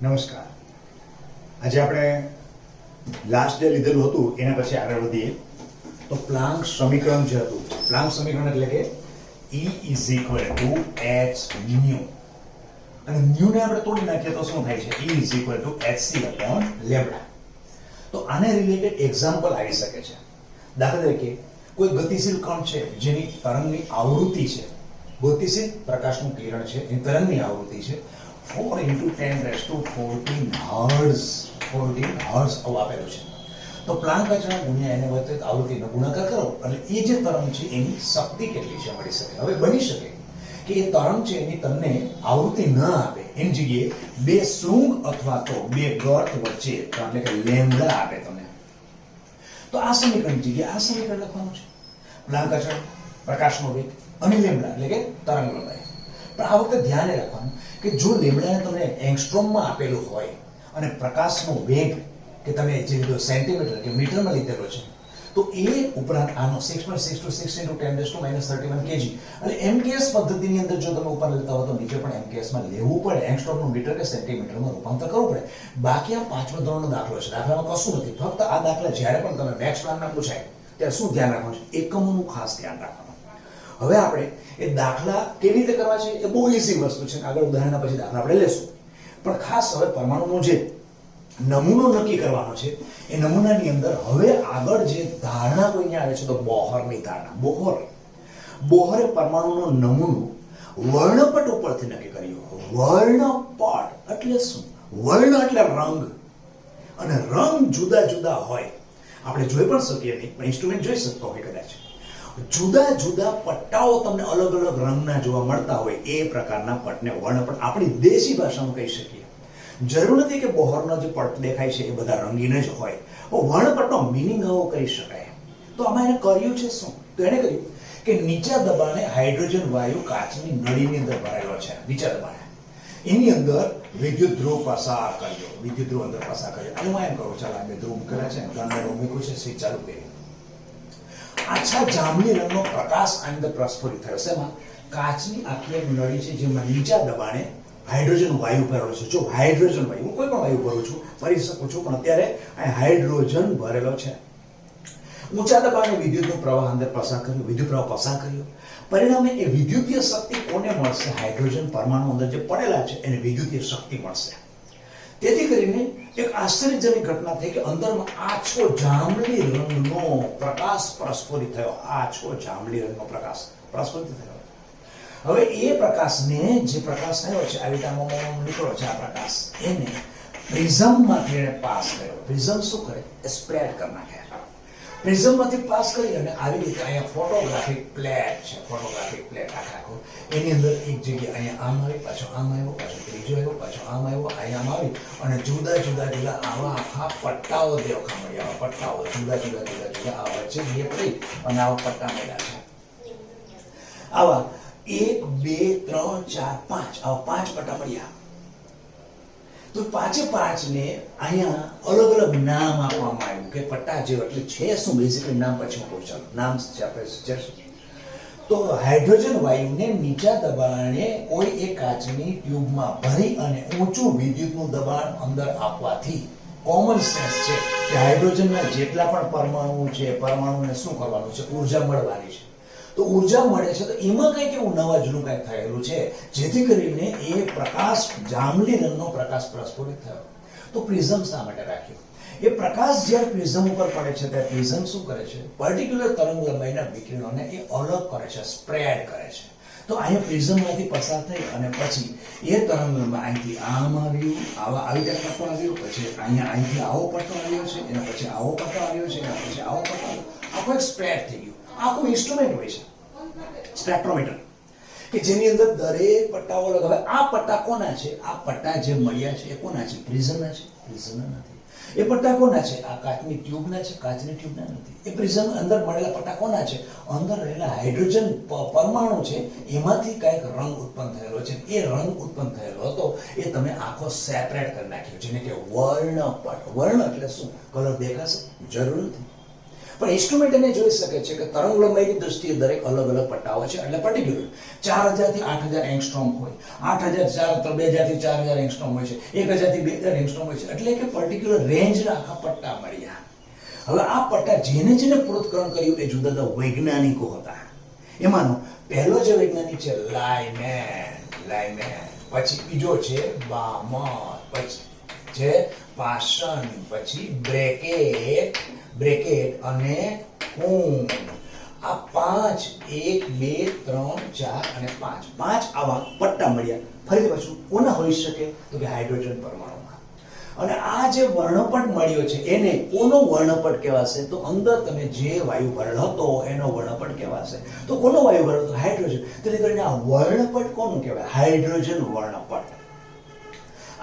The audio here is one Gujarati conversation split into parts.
નમસ્કાર. આજે આપણે લાસ્ટ ડે લીધેલું હતું એના પછી આગળ વધીએ તો પ્લાન્ક સમીકરણ જે હતું, પ્લાન્ક સમીકરણ એટલે કે E is equal to h new, અને ન્યુ ને આપણે તોડી નાખીએ તો શું થાય છે? E is equal to hc upon lambda. તો આને રિલેટેડ એક્ઝામ્પલ આવી શકે છે. દાખલા તરીકે કોઈ ગતિશીલ કણ છે જેની તરંગની આવૃત્તિ છે, ગતિશીલ પ્રકાશનું કિરણ છે એની તરંગની આવૃત્તિ છે 4 × 10⁻14 હર્ટ્ઝ, 14 હર્ટ્ઝ આવું આપેલું છે. તો પ્લાન્ક અચળાંક ગુણ્યા એને વચ્ચે આવૃત્તિનો ગુણાકાર કરો એટલે એ જે તરંગ છે એની શક્તિ કેટલી છે મળી શકે. હવે બની શકે કે એ તરંગ છે એની તમને આવૃત્તિ ન આપે, એની જગ્યાએ બે શૃંગ અથવા તો બે ગર્ત વચ્ચે એટલે કે લેમ્ડા આપે તમને. તો આ સમીકરણ જગ્યાએ આ સમીકરણ લખવાનું છે. પ્લાન્ક અચળાંક, પ્રકાશનો વેગ અને લેમ્ડા એટલે કે તરંગ લંબાઈ. પણ આ વખતે ધ્યાન રાખવાનું કે જો લેમ્ડાને તમને એંગસ્ટ્રોમમાં આપેલું હોય અને પ્રકાશનો વેગ કે તમે જે લીધો સેન્ટીમીટર કે મીટરમાં લીધેલો છે, તો એ ઉપરાંત આનો 6.626 × 10⁻31 kg એટલે MKS પદ્ધતિની અંદર જો તમે ઉપર લેતા હો તો નીચે પણ MKS માં લેવું પડે, એંગસ્ટ્રોમનું મીટર કે સેન્ટીમીટરમાં રૂપાંતર કરવું પડે. બાકી આ પાંચમા ધોરણનો દાખલો છે, દાખલામાં કશું નથી. ફક્ત આ દાખલા જ્યારે પણ તમે મેથ્સ પ્લાનમાં પૂછાય ત્યારે શું ધ્યાન રાખવાનું છે? એકમોનું ખાસ ધ્યાન રાખવાનું. હવે આપણે એ દાખલા કેવી રીતે કરવા છે એ બહુ ઈઝી વસ્તુ છે. આગળ ઉદાહરણના પછી દાખલા આપણે લેશું. પણ ખાસ હવે પરમાણુનો જે નમૂનો નક્કી કરવાનો છે એ નમૂનાની અંદર હવે આગળ જે ધારણા કોઈને આવે છે તો બોહરની ધારણા. બોહરે પરમાણુનો નમૂનો વર્ણપટ ઉપરથી નક્કી કર્યો. વર્ણપટ એટલે શું? વર્ણ એટલે રંગ, અને રંગ જુદા જુદા હોય આપણે જોઈ પણ શકીએ નહીં, પણ ઇન્સ્ટ્રુમેન્ટ જોઈ શકતો હોય કદાચ. જુદા જુદા પટ્ટાઓ તમને અલગ અલગ રંગના જોવા મળતા હોય એ પ્રકારના પટને વર્ણપટ આપણી દેશી ભાષામાં કહી શકીએ. જરૂર નથી કે બોહરનો જે પટ દેખાય છે એ બધા રંગીન જ હોય. વર્ણપટનો મિનિંગ આવો કરી શકાય. તો આમાં એને કર્યું છે શું? તો એને કર્યું કે નીચા દબાણે હાઇડ્રોજન વાયુ કાચની નળીની અંદર ભરેલો છે. નીચા દબાણે એની અંદર વિદ્યુત ધ્રુવ પસાર કર્યો, વિદ્યુત ધ્રુવ અંદર પસાર કર્યો. અને હું એમ કહું, ચાલો બે ધ્રુવ મૂકેલા છે, ત્રણ મૂક્યું છે, સ્વિચ ચાલુ કરી. આછા જાંબલી રંગનો પ્રકાશ અંદર પ્રસ્ફુરિત થયો. શેમાં? કાચની આખી એક નળી છે જેમાં નીચા દબાણે હાઇડ્રોજન વાયુ ભરેલો છે. જો હાઇડ્રોજન વાયુ, હું કોઈ પણ વાયુ ભરું છું, ભરી શકું છું, પણ અત્યારે આ હાઇડ્રોજન ભરેલો છે. ઊંચા દબાણે વિદ્યુતનો પ્રવાહ અંદર પસાર કર્યો, વિદ્યુત પ્રવાહ પસાર કર્યો. પરિણામે એ વિદ્યુતીય શક્તિ કોને મળશે? હાઇડ્રોજન પરમાણુ અંદર જે પડેલા છે એને વિદ્યુતીય શક્તિ મળશે. તેથી કરીને એક આશ્ચર્યજનક ઘટના થઈ કે અંદરમાં આછો જાંબલી રંગનો પ્રકાશ પ્રસ્ફુરિત થયો. આછો જાંબલી રંગનો પ્રકાશ પ્રસ્ફુરિત થયો. હવે એ પ્રકાશને, જે પ્રકાશ થયો છે આવી રીતે નીકળો છે આ પ્રકાશ, એને પ્રિઝમમાંથી એને પાસ કર્યો. પ્રિઝમ શું કરે? એ સ્પ્રેડ કરી નાખે. પ્રિઝમમાંથી પાસ કરી અને આવી રીતે અહીંયા ફોટોગ્રાફિક પ્લેટ છે, ફોટોગ્રાફિક પ્લેટ આખો એની અંદર એક જગ્યાએ અહીંયા આમ આવી, પાછો આમ આવ્યો, પાછો ત્રીજો આવ્યો, પાછો આમ આવ્યો, અહીંયા આમ આવી, અને જુદા જુદા જુદા આવા આખા પટ્ટાઓ દેખા મળ્યા. આવા પટ્ટાઓ જુદા જુદા જુદા જુદા આ વચ્ચે ગેપ રહી અને આવા પટ્ટા મળ્યા છે. આવા 1 2 3 4 5 આવા 5 પટ્ટા મળ્યા. તો પાંચે પાંચને અહીંયા અલગ અલગ નામ આપવામાં આવ્યું કે પટ્ટા જેવો એટલે છે શું? બેઝિકલી નામ પછી હું કહું. ચાલો નામ આપણે તો હાઇડ્રોજન વાયુને નીચા દબાણે કોઈ એક કાચની ટ્યુબમાં ભરી અને ઊંચું વિદ્યુતનું દબાણ અંદર આપવાથી કોમન સેન્સ છે કે હાઇડ્રોજનના જેટલા પણ પરમાણુ છે, પરમાણુને શું કરવાનું છે? ઉર્જા મળવાની છે. તો ઉર્જા મળે છે તો એમાં કંઈક એવું નવા જૂનું કંઈક થયેલું છે જેથી કરીને એ પ્રકાશ, જાંબલી રંગનો પ્રકાશ પ્રસ્ફુરિત થયો. તો પ્રિઝમ શા માટે રાખ્યું? એ પ્રકાશ જ્યારે પ્રિઝમ ઉપર પડે છે ત્યારે પ્રિઝમ શું કરે છે? પર્ટિક્યુલર તરંગ લંબાઈના વિકિરણોને એ અલગ કરે છે, સ્પ્રેડ કરે છે. તો અહીંયા પ્રિઝમમાંથી પસાર થઈ અને પછી એ તરંગ લંબાઈ અહીંથી આમ આવ્યું, આવી રીતે પટ્ટો આવ્યો, પછી અહીંયા અહીંથી આવો પટ્ટો આવ્યો છે, એના પછી આવો પટ્ટો આવ્યો છે, એના પછી આવો પટ્ટો આવ્યો. આખો એક સ્પ્રેડ થઈ ગયું. આખું ઇન્સ્ટ્રુમેન્ટ હોય છે સ્પેક્ટ્રોમીટર, કે જેની અંદર દરેક પટ્ટાઓ લગાવે. આ પટ્ટા કોના છે? આ પટ્ટા જે મળ્યા છે એ કોના છે? પ્રિઝમના છે? પ્રિઝમના નથી. એ પટ્ટા કોના છે? આ કાચની ટ્યુબના છે? કાચની ટ્યુબના નથી. એ પ્રિઝમ અંદર મળેલા પટ્ટા કોના છે? અંદર રહેલા હાઇડ્રોજન પરમાણુ છે એમાંથી કંઈક રંગ ઉત્પન્ન થયેલો છે. એ રંગ ઉત્પન્ન થયેલો હતો એ તમે આખો સેપરેટ કરી નાખ્યો, જેને કે વર્ણપટ. વર્ણ એટલે શું? કલર દેખાશે? જરૂર નથી. પણ ઇન્સ્ટ્રુમેન્ટ એને જોઈ શકે છે કે તરંગ લંબાઈની દ્રષ્ટિએ દરેક અલગ અલગ પટ્ટા હોય છે એટલે પર્ટિક્યુલર 4000 થી 8000 એંગસ્ટ્રોમ હોય, 2000 થી 4000 એંગસ્ટ્રોમ હોય છે, 1000 થી 2000 એંગસ્ટ્રોમ હોય છે, એટલે કે પર્ટિક્યુલર રેન્જના આખા પટ્ટા મળ્યા. હવે આ પટ્ટા જેને પૃથ્થકરણ કર્યું એ જુદા જુદા વૈજ્ઞાનિકો હતા. એમાંનો પહેલો જે વૈજ્ઞાનિક છે લાયમેન, પછી બીજો છે બામર, પછી છે પાસન, પછી બ્રેકેટ અને કુંગ. આ 5 1 2 3 4 અને 5 આવા પટ્ટા મળ્યા. ફરીથી પાછું કોના હોઈ શકે તો કે હાઇડ્રોજન પરમાણુમાં. અને આ જે વર્ણપટ મળ્યો છે એને કોનો વર્ણપટ કહેવાશે તો અંદર તમે જે વાયુ ભરેલ હતો એનો વર્ણપટ કહેવાશે. તો કોનો વાયુ ભરેલ હતો હાઇડ્રોજન. તેથી કરીને આ વર્ણપટ કોનું કહેવાય હાઇડ્રોજન વર્ણપટ.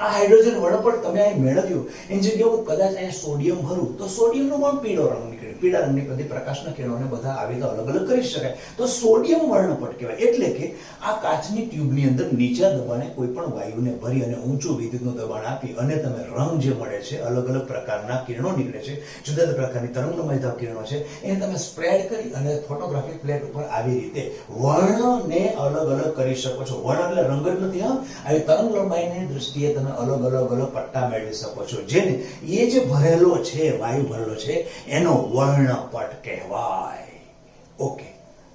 આ હાઇડ્રોજન વર્ણપટ તમે અહીં મેળવ્યું એની જગ્યાએ કદાચ અહીં સોડિયમ ભરું તો સોડિયમનો પણ પીળો રંગ નીકળે. પીળા રંગની બધી પ્રકાશના કિરણોને બધા આવી રીતે અલગ અલગ કરી શકાય. તો સોડિયમ વર્ણપટ કહેવાય. એટલે કે આ કાચની ટ્યુબની અંદર નીચા દબાણે કોઈ પણ વાયુને ભરી અને ઊંચું વિદ્યુતનું દબાણ આપી અને તમે રંગ જે મળે છે અલગ અલગ પ્રકારના કિરણો નીકળે છે, જુદા જુદા પ્રકારની તરંગલંબાઇ કિરણો છે, એને તમે સ્પ્રેડ કરી અને ફોટોગ્રાફિક પ્લેટ ઉપર આવી રીતે વર્ણને અલગ અલગ કરી શકો છો. વર્ણ એટલે રંગ જ નથી, હા, આવી તરંગલંબાઇની દ્રષ્ટિએ તમે અલગ અલગ પટ્ટા મેળવી શકો છો. જેને એ જે ભરેલો છે વાયુ ભરેલો છે એનો વર્ણપટ કહેવાય. ઓકે,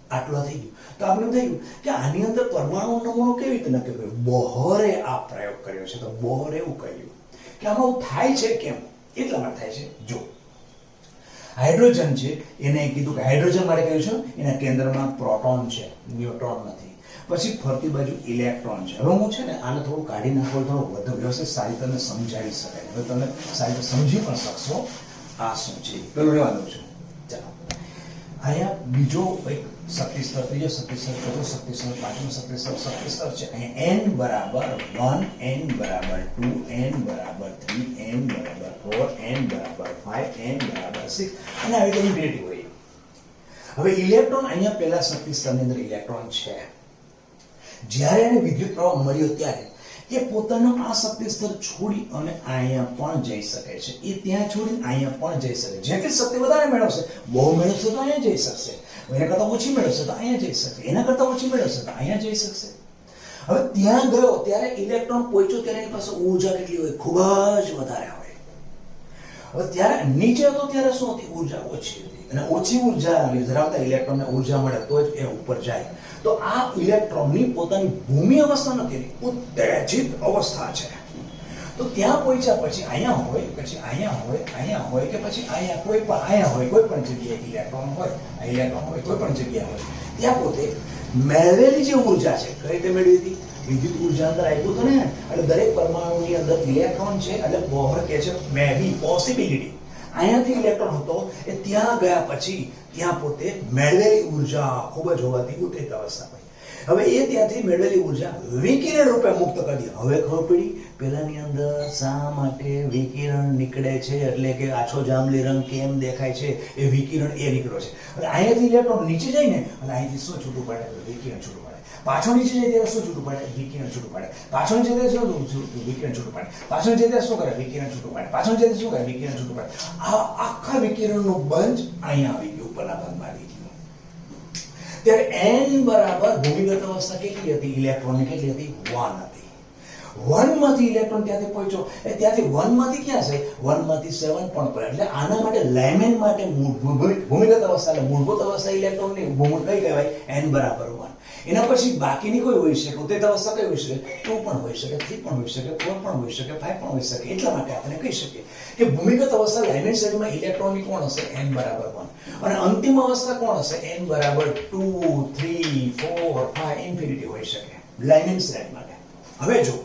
આટલું થઈ ગયું. તો આપણે થયું કે આની અંદર પરમાણુ નમૂનો કેવી રીતે નક્કી કર્યો? બોહરે આ પ્રયોગ કર્યો છે. તો બોહરે એવું કહ્યું કે આમાં થાય છે કેમ? એટલા માટે થાય છે. જો હાઇડ્રોજન છે એને કીધું કે હાઇડ્રોજન માટે કહ્યું છે એના કેન્દ્રમાં પ્રોટોન છે, ન્યુટ્રોન નથી. પછી ફરતી બાજુ ઇલેક્ટ્રોન છે. હવે હું છે ને આને થોડું કાઢી નાખો, થોડું વધુ વ્યવસ્થિત સારી રીતે સમજાવી શકાય. હવે તમે સારી રીતે સમજી પણ શકશો આ શું છે. પેલું રહેવા દઉં છું. ચાલો, અહીંયા બીજો એક શક્તિ સ્તર, ત્રીજો શક્તિ સ્તર, ચોથો શક્તિ સ્તર, પાંચમો શક્તિ સ્તર છે. અહીંયા n બરાબર 1, n બરાબર 2, n બરાબર 3, n બરાબર 4, n બરાબર 5, n બરાબર 6 અને આવી રીતે ઇન્ફિનિટી હોય. હવે ઇલેક્ટ્રોન અહીંયા પહેલા શક્તિ સ્તરની અંદર ઇલેક્ટ્રોન છે. જ્યારે એને વિદ્યુત પ્રવાહ મળ્યો ત્યારે એ પોતાનો આ શક્તિ સ્તર છોડી અને અહીંયા પણ જઈ શકે છે. એ ત્યાં છોડીને અહીંયા પણ જઈ શકે. જેટલી શક્તિ વધારે મેળવશે, બહુ મેળવશે તો અહીંયા જઈ શકશે, એના કરતા ઓછી મેળવશે તો અહીંયા જઈ શકશે, એના કરતા ઓછી મેળવશે તો અહીંયા જઈ શકશે. હવે ત્યાં ગયો ત્યારે ઇલેક્ટ્રોન પહોંચ્યો ત્યારે એની પાસે ઉર્જા કેટલી હોય? ખૂબ જ વધારે હોય. હવે ત્યારે નીચે હતો ત્યારે શું હતી? ઉર્જા ઓછી હતી. અને ઓછી ઉર્જા ધરાવતા ઇલેક્ટ્રોનને ઉર્જા મળે તો જ એ ઉપર જાય. તો આ ઇલેક્ટ્રોનની પોતાની ભૂમિ અવસ્થા નથી, ઉત્તેજિત અવસ્થા છે. તો ત્યાં પહોંચ્યા પછી અહીંયા હોય, પછી અહીંયા હોય, અહીંયા હોય કે પછી અહીંયા કોઈ પણ અહીંયા હોય, કોઈ પણ જગ્યાએ ઇલેક્ટ્રોન હોય, આ ઇલેક્ટ્રોન હોય કોઈ પણ જગ્યાએ હોય, ત્યાં પોતે મેળવેલી જે ઉર્જા છે કઈ રીતે મેળવી હતી? વિદ્યુત ઉર્જા અંદર આપ્યું હતું ને. એટલે દરેક પરમાણુની અંદર ઇલેક્ટ્રોન છે એટલે બોહર કહે છે મે બી પોસિબિલિટી. અહીંયાથી ઇલેક્ટ્રોન હતો એ ત્યાં ગયા પછી ત્યાં પોતે મેળવેલી ઉર્જા ખૂબ જ હોવાથી ઉત્તેજિત અવસ્થા હોય. હવે એ ત્યાંથી મેળવેલી ઉર્જા વિકિરણ રૂપે મુક્ત કરી દે. હવે ખબર પડી પેલાની અંદર શા માટે વિકિરણ નીકળે છે, એટલે કે આછો જાંબલી રંગ કેમ દેખાય છે એ વિકિરણ એ નીકળ્યો છે. એટલે અહીંયાથી ઇલેક્ટ્રોન નીચે જાય ને એટલે અહીંથી શું છૂટું પડે? વિકિરણ છૂટું પડે. પાછો નીચે જાય ત્યારે શું છૂટું પડે? વિકિરણ છૂટું પડે. પાછો નીચે જાય શું? વિકિરણ છૂટું પડે. પાછો નીચે જાય શું કરે? વિકિરણ છૂટું પડે. પાછો નીચે શું કરે? વિકિરણ છૂટું પડે. આ આખા વિકિરણનું બંચ અહીંયા આવી ગયું, ઉપરના ભાગમાં આવી ગયું. ત્યારે n બરાબર ભૂમિગત અવસ્થા કેટલી હતી? ઇલેક્ટ્રોનની કેટલી હતી? 1 હતી. 1 માંથી ઇલેક્ટ્રોન ત્યાંથી પહોંચ્યો, ત્યાંથી 1 માંથી ક્યાં છે? 1 માંથી 7 પણ પડે. એટલે આના માટે લાયમેન માટે ભૂમિગત અવસ્થા એટલે મૂળભૂત અવસ્થા ઇલેક્ટ્રોનની ભૂમિ કઈ કહેવાય? n બરાબર 1. એના પછી બાકીની કોઈ હોઈ શકે, ઉત્તેજિત અવસ્થા કઈ હોઈ શકે? 2 પણ હોઈ શકે, 3 પણ હોઈ શકે, 4 પણ હોઈ શકે, 5 પણ હોઈ શકે. એટલા માટે આપણે કહી શકીએ કે ભૂમિગત અવસ્થા લાયમેન શરીરમાં ઇલેક્ટ્રોનની કોણ હશે? n બરાબર 1. અને અંતિમ અવસ્થા કોણ હશે? n બરાબર 2, 3, 4, 5 ઇન્ફિનિટી હોઈ શકે લાયમેન શરીર માટે. હવે જો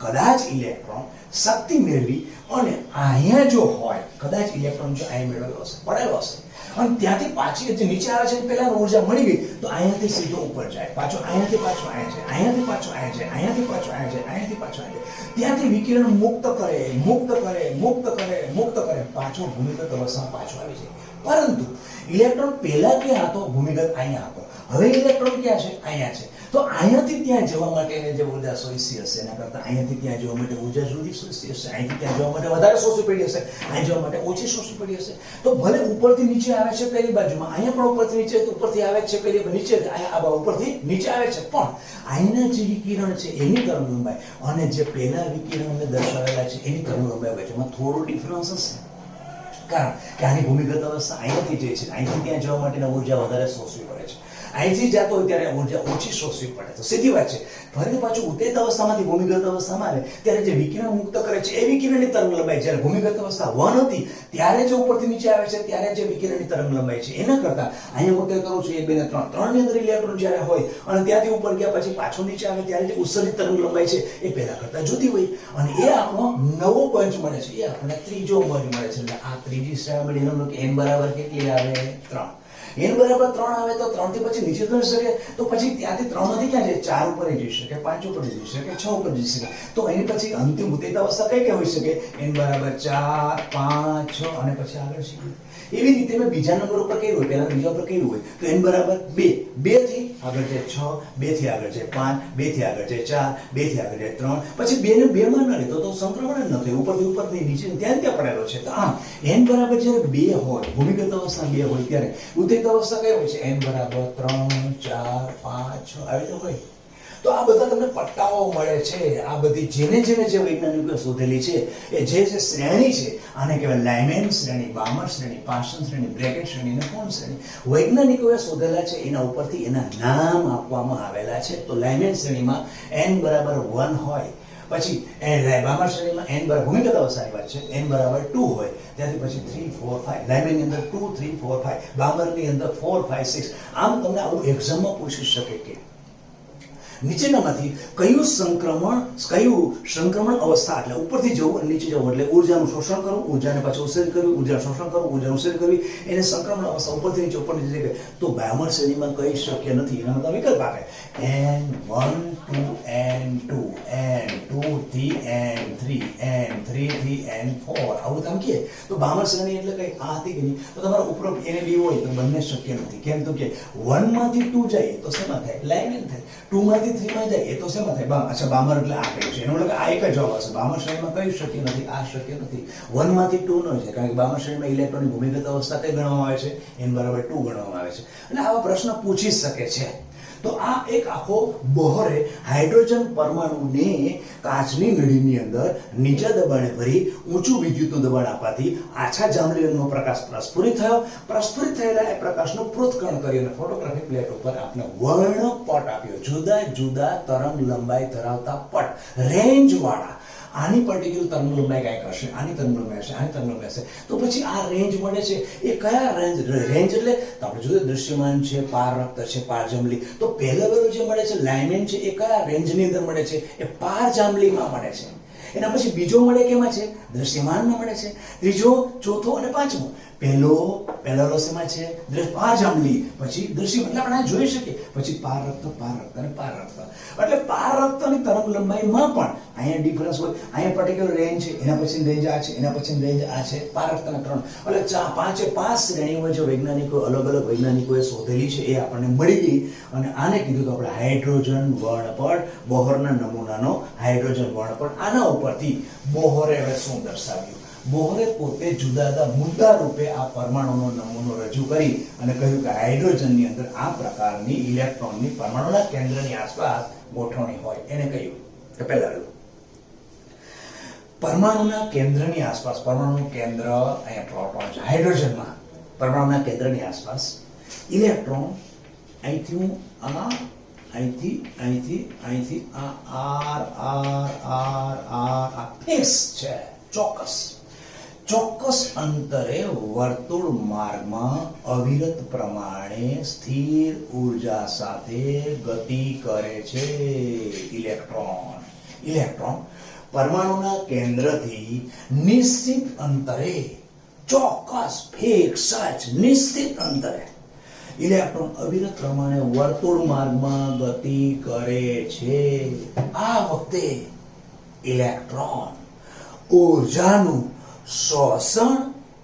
કદાચ ઇલેક્ટ્રોન શક્તિ મેળવી અને અહીંયા જો હોય, કદાચ ઇલેક્ટ્રોન જો અહીં મેળવેલો હશે, પડેલો હશે અને ત્યાંથી પાછી જે નીચે આવે છે પહેલા ઉર્જા મળી ગઈ તો અહીંયાથી સીધો ઉપર જાય, પાછો અહીંયાથી પાછો અહીંયા જાય, અહીંયાથી પાછો અહીંયા જાય, અહીંયાથી પાછો અહીંયા જાય, અહીંયાથી પાછો અહીંયા જાય. ત્યાંથી વિકિરણ મુક્ત કરે, પાછો ભૂમિગત અવસ્થામાં પાછો આવી જાય. પરંતુ ઇલેક્ટ્રોન પહેલા ક્યાં હતો? ભૂમિગત અહીંયા હતો. હવે ઇલેક્ટ્રોન ક્યાં છે? અહીંયા છે. તો અહીંયાથી ત્યાં જવા માટેની જે ઉર્જા શોષી હશે એના કરતાં અહીંયાથી ત્યાં જવા માટે ઉર્જા જુદી શોષી હશે, અહીંથી ત્યાં જવા માટે વધારે શોષી પડી હશે, અહીં જવા માટે ઓછી શોષી પડી હશે. તો ભલે ઉપરથી નીચે આવે છે પેલી બાજુમાં, અહીંયા પણ ઉપરથી નીચે, ઉપરથી આવે છે પેલી નીચે, અહીંયા આ ઉપરથી નીચે આવે છે, પણ અહીંના જે વિકિરણ છે એની તરંગ લંબાઈ અને જે પેલા વિકિરણને દર્શાવેલા છે એની તરંગ લંબાઈ વચ્ચેમાં થોડો ડિફરન્સ હશે. કારણ કે આની ભૂમિગત અવસ્થા અહીંયાથી જે છે, અહીંથી ત્યાં જવા માટેની ઉર્જા વધારે શોષવી પડે છે, અહીંથી જતો હોય ત્યારે ઉર્જા ઓછી શોષવી પડે. તો સીધી વાત છે. ફરી પાછું ઉત્તેજિત અવસ્થામાંથી ભૂમિગત અવસ્થામાં આવે ત્યારે જે વિકિરણ મુક્ત કરે છે એ વિકિરણની તરંગ લંબાઈ જ્યારે ભૂમિગત અવસ્થા 1 હતી ત્યારે જે ઉપરથી નીચે આવે છે ત્યારે જે વિકિરણની તરંગ લંબાઈ છે એના કરતાં અહીંયા હું તે કરું છું 1 2 ને 3 3 ની અંદર ઇલેક્ટ્રોન જ્યારે હોય અને ત્યાંથી ઉપર ગયા પછી પાછો નીચે આવે ત્યારે જે ઉત્સર્જિત તરંગ લંબાઈ છે એ પહેલા કરતાં જુદી હોય અને એ આપણો નવો બંચ મળે છે, એ આપણને ત્રીજો બંચ મળે છે. એટલે આ ત્રીજી શ્રેણી મળી એનો કે n બરાબર કેટલી આવે 3. n બરાબર 3 આવે તો 3 થી પછી નીચે જઈ શકે, તો પછી ત્યાંથી 3 માંથી ક્યાં જાય 4 ઉપર જઈ શકે, 5 ઉપર જઈ શકે, 6 ઉપર જઈ શકે. તો એની પછી અંતિમ ઉત્તેજિત અવસ્થા કઈ હોઈ શકે? n બરાબર 4 5 6 અને પછી આગળ શીખે. એવી રીતે મેં બીજા નંબર ઉપર કર્યું હોય, પહેલા બીજા ઉપર કર્યું હોય તો n બરાબર 2, 2 થી આગળ જાય 6, 2 થી આગળ જાય 5, 2 થી આગળ જાય 4, 2 થી આગળ જાય 3, પછી 2 ને 2 માં ન લીધો તો સંક્રમણ જ ન થયું, ઉપરથી ઉપરથી નીચે ત્યાં પડેલો છે. તો આમ n બરાબર જ્યારે 2 હોય, ભૂમિગત અવસ્થા 2 હોય ત્યારે ઉત્તેજિત અવસ્થા કઈ હોય છે? n બરાબર 3 4 5 6 આવી રીતે હોય. તો આ બધા તમને પટ્ટાઓ મળે છે. આ બધી જેને જે વૈજ્ઞાનિકોએ શોધેલી છે એ જે શ્રેણી છે આને કહેવાય લાઇમેન શ્રેણી, બામર શ્રેણી, પાર્સન શ્રેણી, બ્રેકેટ શ્રેણી અને કોન શ્રેણી. વૈજ્ઞાનિકોએ શોધેલા છે એના ઉપરથી એના નામ આપવામાં આવેલા છે. તો લાઇમેન શ્રેણીમાં n બરાબર 1 હોય, પછી બામર શ્રેણીમાં n બરાબર ભૂમિગત અવસ્થાની વાત છે, n બરાબર 2 હોય, ત્યાંથી પછી 3 4 5, લાઇમેનની અંદર 2 3 4 5, બામરની અંદર 4 5 6. આમ તમને આવું એક્ઝામમાં પૂછી શકે કે નીચેનામાંથી કયું સંક્રમણ અવસ્થા, એટલે ઉપરથી જવું અને નીચે જવું એટલે ઉર્જાનું શોષણ કરવું, ઉર્જાને પાછું ઉત્સર્જિત કરવું, ઉર્જાનું શોષણ કરવું, ઉર્જાનું ઉત્સર્જિત કરવી, એને સંક્રમણ અવસ્થા ઉપરથી નીચે ઉપર નીચે જાય. તો બામર શ્રેણીમાં કઈ શક્ય નથી, એના બધા વિકલ્પ આપે n1 to n2, n2 થી n3, n3 થી n4, આવું તમે કહે તો બામર શ્રેણી એટલે કઈ આ હતી કે નહીં? તો તમારા ઉપરોક્ત એને બી હોય તો બંને શક્ય નથી. કેમ તો કે 1 માંથી 2 જાય તો શેમાં થાય? લાઇમેન થાય. 2 માંથી 3 માં જાય એ તો શેમાં થાય? અચ્છા, બામર એટલે આ કહ્યું છે, એનો એટલે આ એક જ જવાબ હશે. બામર શ્રેણીમાં કઈ શક્ય નથી? આ શક્ય નથી. 1 માંથી 2 નો છે, કારણ કે બામર શ્રેણીમાં ઇલેક્ટ્રોનની ભૂમિગત અવસ્થા કઈ ગણવામાં આવે છે? n બરાબર 2 ગણવામાં આવે છે. એટલે આવા પ્રશ્ન પૂછી શકે છે. તો આ એક આખો બોહરે હાઇડ્રોજન પરમાણુને કાચની નળીની અંદર નીચા દબાણે ભરી ઊંચું વિદ્યુતનું દબાણ આપવાથી આછા જાંબલીનો પ્રકાશ પ્રસ્ફુરિત થયો. પ્રસ્ફુરિત થયેલા એ પ્રકાશનું પૃથ્થકરણ કરી અને ફોટોગ્રાફિક પ્લેટ ઉપર આપણે વર્ણપટ આપ્યો, જુદા જુદા તરંગ લંબાઈ ધરાવતા પટ, રેન્જ વાળા. આની પર્ટિક્યુલર તરંગ લંબાઈ કાંઈક હશે, આની તરંગ લંબાઈ હશે, આની તરંગ લંબાઈ હશે. તો પછી આ રેન્જ મળે છે એ કયા રેન્જ? રેન્જ એટલે તો આપણે જોઈએ દૃશ્યમાન છે, પારરક્ત છે, પારજાંબલી. તો પહેલો જે મળે છે લાઇમેન છે એ કયા રેન્જની અંદર મળે છે? એ પારજાંબલીમાં મળે છે. એના પછી બીજો મળે કેમાં છે? દૃશ્યમાનમાં મળે છે. ત્રીજો, ચોથો અને પાંચમો. પહેલો શેમાં છે? પારજાંબલી. પછી દૃશ્યમાન એટલે આપણે જોઈ શકીએ. પછી પારરક્ત અને પારરક્ત. એટલે પારરક્તની તરંગ લંબાઈમાં પણ અહીંયા ડિફરન્સ હોય. અહીંયા પર્ટિક્યુલર રેન્જ છે, એના પછી રેન્જ આ છે, એના પછી રેન્જ આ છે. પારરક્તના 3 એટલે પાંચે 5 શ્રેણીઓ જે વૈજ્ઞાનિકો અલગ વૈજ્ઞાનિકોએ શોધેલી છે એ આપણને મળી ગઈ. અને આને કીધું તો આપણે હાઇડ્રોજન વર્ણપટ, બોહરના નમૂનાનો હાઇડ્રોજન વર્ણપટ. આના ઉપરથી બોહરે હવે શું દર્શાવ્યું? બોહરે પોતે જુદા જુદા મુદ્દા રૂપે આ પરમાણુનો નમૂનો રજૂ કરી અને કહ્યું કે હાઇડ્રોજનની અંદર આ પ્રકારની ઇલેક્ટ્રોનની પરમાણુના કેન્દ્રની આસપાસ ગોઠવણી હોય. એને કહ્યું કે પહેલા પરમાણુના કેન્દ્રની આસપાસ, પરમાણુનું કેન્દ્ર અહીંયા પ્રોટોન છે હાઇડ્રોજનમાં, પરમાણુના કેન્દ્રની આસપાસ ઇલેક્ટ્રોન અહીંથી આ ફિક્સ છે, ચોક્કસ અંતરે વર્તુળ માર્ગમાં અવિરત પ્રમાણે સ્થિર ઉર્જા સાથે ગતિ કરે છે. ઇલેક્ટ્રોન પરમાણુના કેન્દ્રથી નિશ્ચિત અંતરે, ચોક્કસ ફિક્સ નિશ્ચિત અંતરે ઇલેક્ટ્રોન અવિરત પ્રમાણે વર્તુળ માર્ગમાં ગતિ કરે છે. આ વખતે ઇલેક્ટ્રોન ઉર્જાનું શોષણ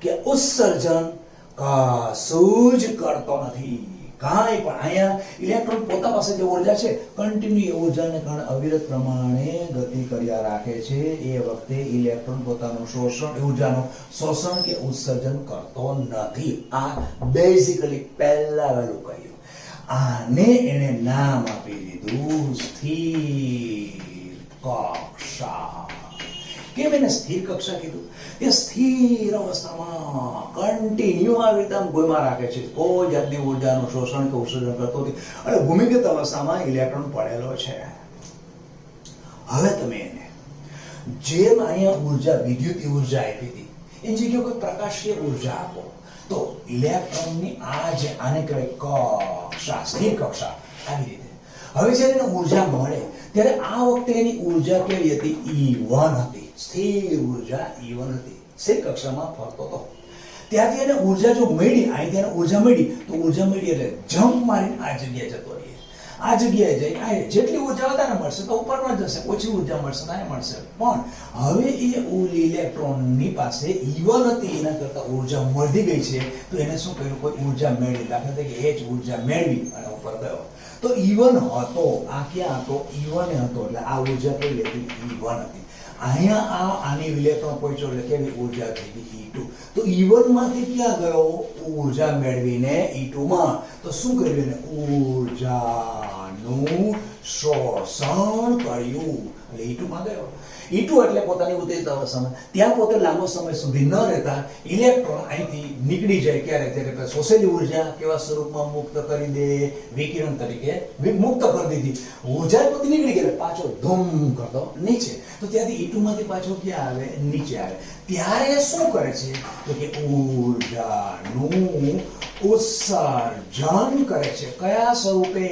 કે ઉત્સર્જન કશું જ કરતો નથી. કાંઈ પણ અહીંયા ઇલેક્ટ્રોન પોતા પાસે જે ઉર્જા છે કન્ટિન્યુ એ ઉર્જાને કારણે અવિરત પ્રમાણે ગતિ કર્યા રાખે છે. એ વખતે ઇલેક્ટ્રોન પોતાનું ઉર્જાનું શોષણ કે ઉત્સર્જન કરતો નથી. આ બેઝિકલી પહેલા વહેલું કહ્યું. આને એને નામ આપી દીધું સ્થિર કક્ષા. કેમ એને સ્થિર કક્ષા કીધું? એ સ્થિર અવસ્થામાં કન્ટિન્યુ આવી રીતે આમ ગોળમાં રાખે છે, કોઈ જાતની ઉર્જાનું શોષણ કે ઉત્સર્જન કરતો નથી અને ભૂમિગત અવસ્થામાં ઇલેક્ટ્રોન પડેલો છે. હવે તમે એને જેમ અહીંયા ઉર્જા વિદ્યુતીય ઉર્જા આપી હતી એની જગ્યાએ કોઈ પ્રકાશીય ઉર્જા આપો તો ઇલેક્ટ્રોનની આ જે આને કહેવાય કક્ષા, સ્થિર કક્ષા, આવી રીતે હવે જ્યારે એને ઉર્જા મળે ત્યારે આ વખતે એની ઉર્જા કેવી હતી? E1 હતી. સ્થિર ઉર્જા E1 હતી. સ્થિર કક્ષામાં ફરતો હતો. ત્યાંથી એને ઉર્જા જો મળી, અહીંથી એને ઉર્જા મળી તો ઉર્જા મળી એટલે જમ્પ મારીને આ જગ્યાએ જતો રહે. આ જગ્યાએ જઈ આ જેટલી ઉર્જા વધારે મળશે તો ઉપરમાં જશે, ઓછી ઉર્જા મળશે તો અહીંયા મળશે. પણ હવે એ ઇલેક્ટ્રોનની પાસે E1 હતી એના કરતા ઉર્જા વધી ગઈ છે તો એને શું કર્યું? કોઈ ઉર્જા મેળવી, દાખલા તરીકે H ઉર્જા મેળવી અને ઉપર ગયો તો E1 હતો. આ ક્યાં હતો? E1 હતો. એટલે આ ઉર્જા કેવી હતી? E1 હતી. અહીંયા આની ઇલેક્ટ્રોન પહોંચ્યો એટલે કેવી ઉર્જા થઈ ગઈ? E2. તો E1 માંથી ક્યાં ગયો? ઉર્જા મેળવીને E2 માં. તો શું કર્યું? એને ઉર્જાનું શોષણ કર્યું એટલે E2 માં ગયો. E2 એટલે પોતાની ઉત્તેજિત અવસ્થામાં ત્યાં પોતે લાંબો સમય સુધી ન રહેતા ઇલેક્ટ્રોન અહીંથી નીકળી જાય. ક્યારે? ત્યારે શોષેલી ઉર્જા કેવા સ્વરૂપમાં મુક્ત કરી દે? વિકિરણ તરીકે મુક્ત કરી દીધી. ઉર્જા પોતે નીકળી ગઈ પાછો ધૂમ કરતો નીચે. તો ત્યાંથી E2 માંથી પાછો ક્યાં આવે? નીચે આવે. ત્યારે શું કરે છે? તો કે ઉર્જાનું ઉત્સર્જન કરે છે. કયા સ્વરૂપે?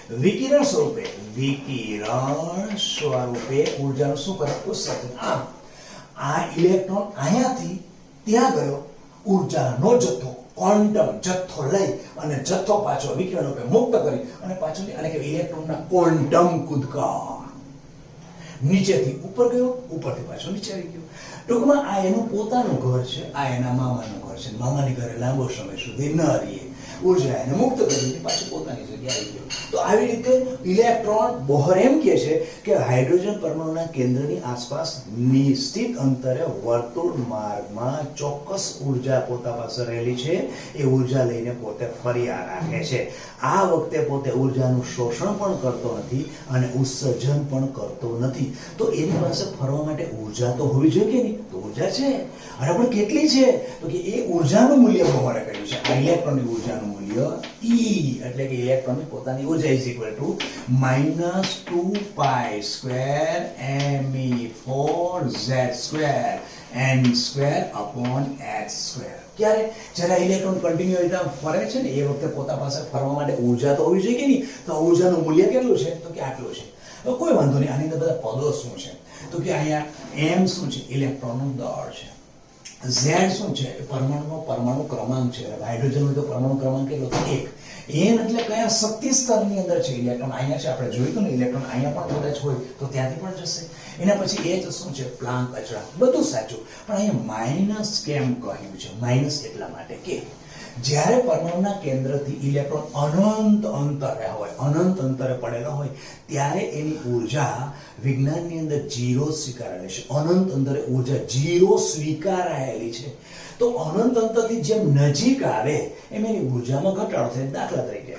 વિકિરણ સ્વરૂપે. વિકિરણ સ્વરૂપે ઉર્જાનું શું કરે? ઉત્સર્જન. આમ આ ઇલેક્ટ્રોન અહીંયાથી ત્યાં ગયો, ઉર્જાનો જથ્થો ક્વોન્ટમ જથ્થો લઈ અને જથ્થો પાછો વિકિરણ રૂપે મુક્ત કરી અને પાછો આને કહેવાય ઇલેક્ટ્રોનના ક્વોન્ટમ કૂદકા. નીચેથી ઉપર ગયો, ઉપરથી પાછો નીચે આવી ગયો. ટૂંકમાં આ એનું પોતાનું ઘર છે, આ એના મામાનું ઘર છે. મામાની ઘરે લાંબો સમય સુધી ન રહીએ, ઉર્જા એને મુક્ત કરી પાછી પોતાની જગ્યાએ આવી ગયો. તો આવી રીતે ઇલેક્ટ્રોન બોહર એમ કહે છે કે હાઇડ્રોજન પરમાણુના કેન્દ્રની આસપાસ નિશ્ચિત અંતરે વર્તુળ માર્ગમાં ચોક્કસ ઉર્જા પોતા પાસે રહેલી છે. એ ઉર્જા લઈને પોતે ફર્યા રાખે છે. આ વખતે પોતે ઉર્જાનું શોષણ પણ કરતો નથી અને ઉત્સર્જન પણ કરતો નથી. તો એની પાસે ફરવા માટે ઉર્જા તો હોવી જોઈએ કે નહીં? તો ઉર્જા છે. અને પણ કેટલી છે? તો કે એ ઉર્જાનું મૂલ્ય બોહરે કર્યું છે. આ ઇલેક્ટ્રોનની ઉર્જાનું મૂલ્ય E એટલે કે ઇલેક્ટ્રોનની પોતાની ઉર્જા is equal to -2π² me4z² n²/h². ક્યારે? જ્યારે ઇલેક્ટ્રોન કન્ટિન્યુ રીતે ફરે છે ને એ વખતે પોતા પાસે ફરવા માટે ઉર્જા તો હોવી જોઈએ કે નહીં? તો આ ઉર્જાનું મૂલ્ય કેટલું છે? તો કે આટલું છે. તો કોઈ વાંધો નહીં. આની અંદર બધા પદો શું છે? તો કે અહીંયા m શું છે? ઇલેક્ટ્રોનનું દળ છે. Z શું છે? પરમાણુ ક્રમાંક છે. હાઇડ્રોજન હોય તો પરમાણુ ક્રમાંક કેટલો? 1. n એટલે કયા શક્તિ સ્તરની અંદર છે ઇલેક્ટ્રોન? અહીંયા છે, આપણે જોયું ને ઇલેક્ટ્રોન અહીંયા પણ કદાચ હોય તો ત્યાંથી પણ જશે. એના પછી h શું છે? પ્લાન્ક અચળાંક. બધું સાચું, પણ અહીંયા માઇનસ કેમ કહ્યું છે? માઇનસ એટલા માટે કે જ્યારે પરમાણુના કેન્દ્રથી ઇલેક્ટ્રોન અનંત અંતરે હોય, અનંત અંતરે પડેલો હોય ત્યારે એની ઉર્જા વિજ્ઞાનની અંદર 0 સ્વીકારેલી છે. અનંત અંતરે ઉર્જા 0 સ્વીકારાયેલી છે. તો અનંત અંતરથી જેમ નજીક આવે એમ એની ઉર્જામાં ઘટાડો થાય. દાખલા તરીકે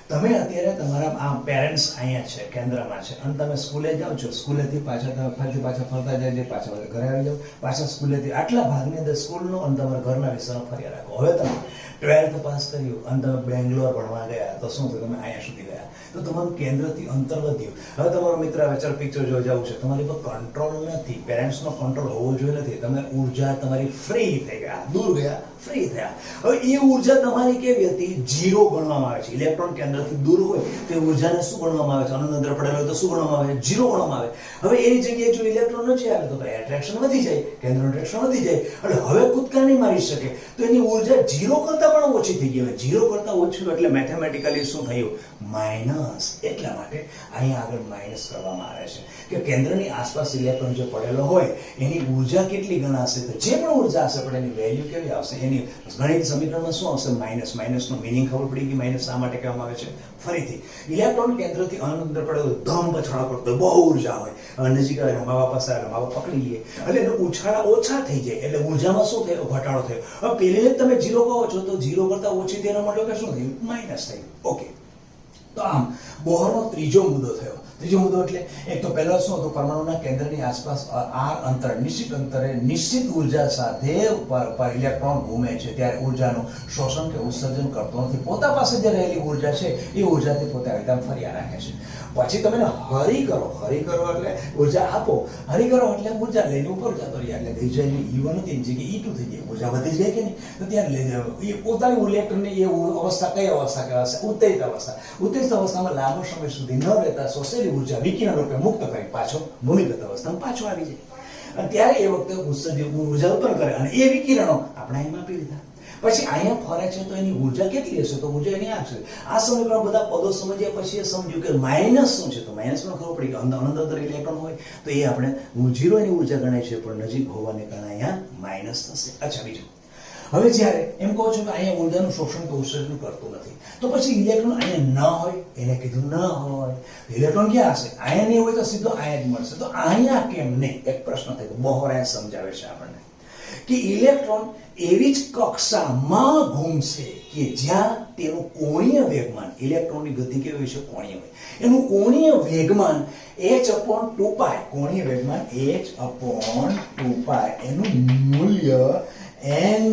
તમે અત્યારે તમારા આ પેરેન્ટ્સ અહીંયા છે, કેન્દ્રમાં છે, અને તમે સ્કૂલે જાઓ છો. સ્કૂલેથી પાછા તમે ફરતી પાછા ફરતા જાય, પાછા ઘરે આવી જાઓ, પાછા સ્કૂલેથી આટલા ભાગની અંદર સ્કૂલનો અને તમારા ઘરના વિસ્તારમાં ફર્યા રાખો. હવે તમે 12th પાસ કર્યું અને તમે બેંગ્લોર ભણવા ગયા તો શું થયું? તમે અહીંયા સુધી ગયા તો તમારું કેન્દ્રથી અંતર વધ્યું. હવે તમારો મિત્ર આવે ચાલ પિક્ચર જોવા જવું છે, તમારી પર કંટ્રોલ નથી, પેરેન્ટ્સનો કંટ્રોલ હોવો જોઈએ નથી. તમે ઉર્જા તમારી ફ્રી થઈ ગયા, દૂર ગયા, ફ્રી થયા. હવે એ ઉર્જા તમારી કેવી હતી? 0 ગણવામાં આવે છે. ઇલેક્ટ્રોન કેન્દ્રથી દૂર હોય તો ઉર્જાને શું ગણવામાં આવે છે? અનંત અંતરે પડેલો હોય તો શું ગણવામાં આવે? 0 ગણવામાં આવે. હવે એની જગ્યાએ જો ઇલેક્ટ્રોન નથી આવે તો એટ્રેક્શન વધી જાય, કેન્દ્રનું એટ્રેક્શન વધી જાય એટલે હવે કૂદકા નહીં મારી શકે. તો એની ઉર્જા 0 કરતા પણ ઓછી થઈ ગઈ. હવે 0 કરતા ઓછું એટલે મેથેમેટિકલી શું થયું? માઇનસ. એટલા માટે અહીંયા આગળ માઇનસ કરવામાં આવે છે કે કેન્દ્રની આસપાસ ઇલેક્ટ્રોન જે પડેલો હોય એની ઉર્જા કેટલી ગણાશે? તો જે પણ ઉર્જા હશે પણ એની વેલ્યુ કેવી આવશે? એની એની ગણિત સમીકરણમાં શું આવશે? માઇનસ. માઇનસનો મિનિંગ ખબર પડી ગઈ, માઇનસ શા માટે કહેવામાં આવે છે? ફરીથી ઇલેક્ટ્રોન કેન્દ્રથી અનંત અંદર પડે તો ધમ પછાડો પડતો હોય, બહુ ઉર્જા હોય. હવે નજીક આવે રમાવા પાસે રમાવા પકડી લઈએ એટલે એનો ઉછાળા ઓછા થઈ જાય, એટલે ઉર્જામાં શું થયો? ઘટાડો થયો. હવે પેલે તમે 0 કહો છો તો 0 કરતા ઓછી તેનો મતલબ કે શું થયું? માઇનસ થયું. ઓકે, તો આમ બોહરનો ત્રીજો મુદ્દો થયો. ત્રીજો મુદ્દો એટલે એક તો પહેલો શું હતો? પરમાણુના કેન્દ્રની આસપાસ r અંતર, નિશ્ચિત અંતરે નિશ્ચિત ઉર્જા સાથે ઇલેક્ટ્રોન ઘૂમે છે ત્યારે ઉર્જાનું શોષણ કે ઉત્સર્જન કરતો નથી. પોતા પાસે જે રહેલી ઉર્જા છે એ ઉર્જાથી પોતે એકદમ ફર્યા રાખે છે. પછી તમે એને હરી કરો એટલે ઉર્જા આપો, હરી કરો એટલે ઉર્જા લઈને ઉપર જતો રહ્યા, એટલે થઈ જાય E1 હતી એની જગ્યાએ E2 થઈ જાય, ઉર્જા વધી જાય કે નહીં? તો ત્યારે લઈ જાવ એ પોતાની ઇલેક્ટ્રોનની એ અવસ્થા કઈ અવસ્થા કહેવાશે? ઉત્તેજિત અવસ્થા. ઉત્તેજિત અવસ્થામાં લાંબો સમય સુધી ન રહેતા શોષેલી ઉર્જા વિકિરણ રૂપે મુક્ત કરી પાછો ભૂમિગત અવસ્થામાં પાછો આવી જાય. અને ત્યારે એ વખતે ઉત્સર્જિત ઉર્જા ઉત્પન્ન કરે અને એ વિકિરણો આપણે અહીં માપી લીધા. પછી અહીંયા ફરે છે તો એની ઉર્જા કેટલી હશે? તો ઉર્જા એની આ છે. આ સમીકરણ બધા પદો સમજ્યા પછી એ સમજ્યું કે માઇનસ શું છે. તો માઇનસમાં ખબર પડી કે અનંત અંદર ઇલેક્ટ્રોન હોય તો એ આપણે 0 ની ઉર્જા ગણાય છે, પણ નજીક હોવાને કારણે અહીંયા માઇનસ થશે. અચ્છા, બીજું હવે જ્યારે એમ કહો છો કે અહીંયા ઉર્જાનું શોષણ કે ઉત્સર્જન કરતું નથી, તો પછી ઇલેક્ટ્રોન અહીંયા ન હોય? એને કીધું ન હોય. ઇલેક્ટ્રોન ક્યાં હશે? અહીંયા નહીં હોય તો સીધો અહીંયા જ મળશે. તો અહીંયા કેમ નહીં? એક પ્રશ્ન થાય. તો બોહર અહીંયા સમજાવે છે આપણને કે ઇલેક્ટ્રોન એવી જ કક્ષામાં ઘૂમશે કે જ્યાં તેનું કોણીય વેગમાન, ઇલેક્ટ્રોનની ગતિ કેવી હોય છે? કોણીય હોય. એનું કોણીય વેગમાન h/2π, કોણીય વેગમાન h/2π, એનું મૂલ્ય n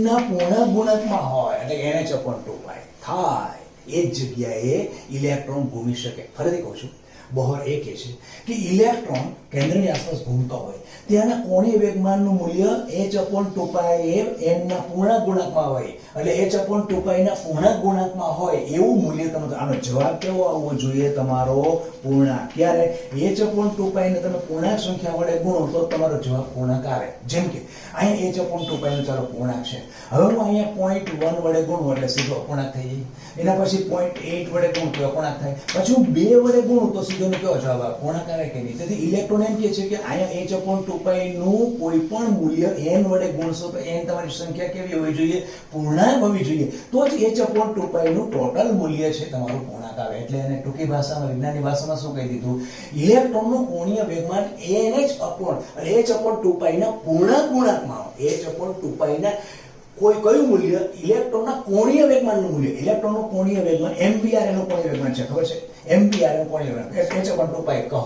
ના પૂર્ણાંક ગુણકમાં હોય, એટલે nh/2π થાય. એ જ જગ્યાએ ઇલેક્ટ્રોન ઘૂમી શકે. ફરીથી કહું છું, બોહર એ કહે છે કે ઇલેક્ટ્રોન કેન્દ્રની આસપાસ ઘૂમતો હોય ત્યાંના કોણીય વેગમાનનું મૂલ્ય h/2π એ n ના પૂર્ણાંક ગુણકમાં હોય, એટલે h/2π ના પૂર્ણાંક ગુણકમાં હોય એવું મૂલ્ય તમે. આનો જવાબ કેવો આવવો જોઈએ? તમારો પૂર્ણાંક. ક્યારે? h/2π ને તમે પૂર્ણાંક સંખ્યા વડે ગુણો તો તમારો જવાબ પૂર્ણાંક આવે. જેમ કે અહીંયા h/2π નો ચાલો પૂર્ણાંક છે. હવે હું અહીંયા 0.1 વડે ગુણું એટલે સીધો અપૂર્ણાંક થઈ જાય. એના પછી 0.8 વડે ગુણું તો અપૂર્ણાંક થાય. પછી હું 2 વડે ગુણું તો સીધો કેવો જવાબ આવે? પૂર્ણાંક આવે કે નહીં? તેથી ઇલેક્ટ્રોન એમ કહે છે કે અહીંયા h/2π નું કોઈ પણ મૂલ્ય n વડે ગુણશો તો n તમારી સંખ્યા કેવી હોવી જોઈએ? પૂર્ણાંક હોવી જોઈએ. તો જ h/2π નું ટોટલ મૂલ્ય છે તમારું પૂર્ણાંક આવે. એટલે એને ટૂંકી ભાષામાં, વિજ્ઞાનની ભાષામાં શું કહી દીધું? ઇલેક્ટ્રોનનું કોણીય વેગમાન h/2π ના પૂર્ણાંક ગુણકમાં, h/2π ના કોઈ કયું મૂલ્ય? ઇલેક્ટ્રોનના કોણીય વેગમાનનું મૂલ્ય. ઇલેક્ટ્રોનનું કોણીય વેગમાન mvr એનું કોણીય વેગમાન છે, ખબર છે? mvr એનું કોણીય વેગમાન h/2π કહો.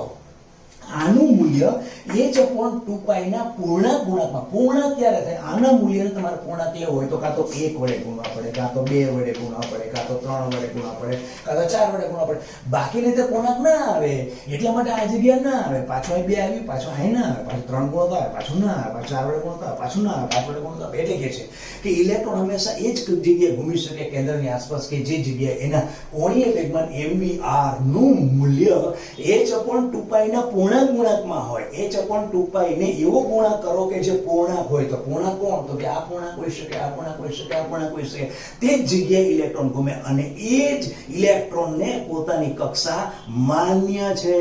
આનું મૂલ્ય h/2π ના પૂર્ણાંક ગુણકમાં. પૂર્ણાંક ક્યારે થાય? આના મૂલ્યને તમારે પૂર્ણાંક લેવો હોય તો કાં તો 1 વડે ગુણવા પડે, કાં તો 2 વડે ગુણવા પડે, કાં તો 3 વડે ગુણવા પડે, કાં તો 4 વડે ગુણવા પડે. બાકીને તે પૂર્ણાંક ના આવે. એટલા માટે આ જગ્યા ના આવે. પાછો અહીં 2 આવી, પાછો અહીં ના આવે, પાછું 3 ગુણતો આવે, પાછું ના આવે, પાછું 4 વડે ગુણતો આવે, પાછું ના આવે, 5 વડે ગુણતો આવે. એટલે કે છે કે ઇલેક્ટ્રોન હંમેશા એ જ જગ્યાએ ઘૂમી શકે કેન્દ્રની આસપાસ કે જે જગ્યાએ એના કોણીય વેગમાન mvr નું મૂલ્ય h/2π ના પૂર્ણાંક ગુણકમાં હોય. h/2π ને એવો ગુણાંક કરો કે જે પૂર્ણાંક હોય. તો પૂર્ણાંક કોણ? તો કે આ પૂર્ણાંક હોઈ શકે, આ પૂર્ણાંક હોઈ શકે, આ પૂર્ણાંક હોઈ શકે. તે જ જગ્યાએ ઇલેક્ટ્રોન ઘૂમે અને એ જ ઇલેક્ટ્રોનને પોતાની કક્ષા માન્ય છે.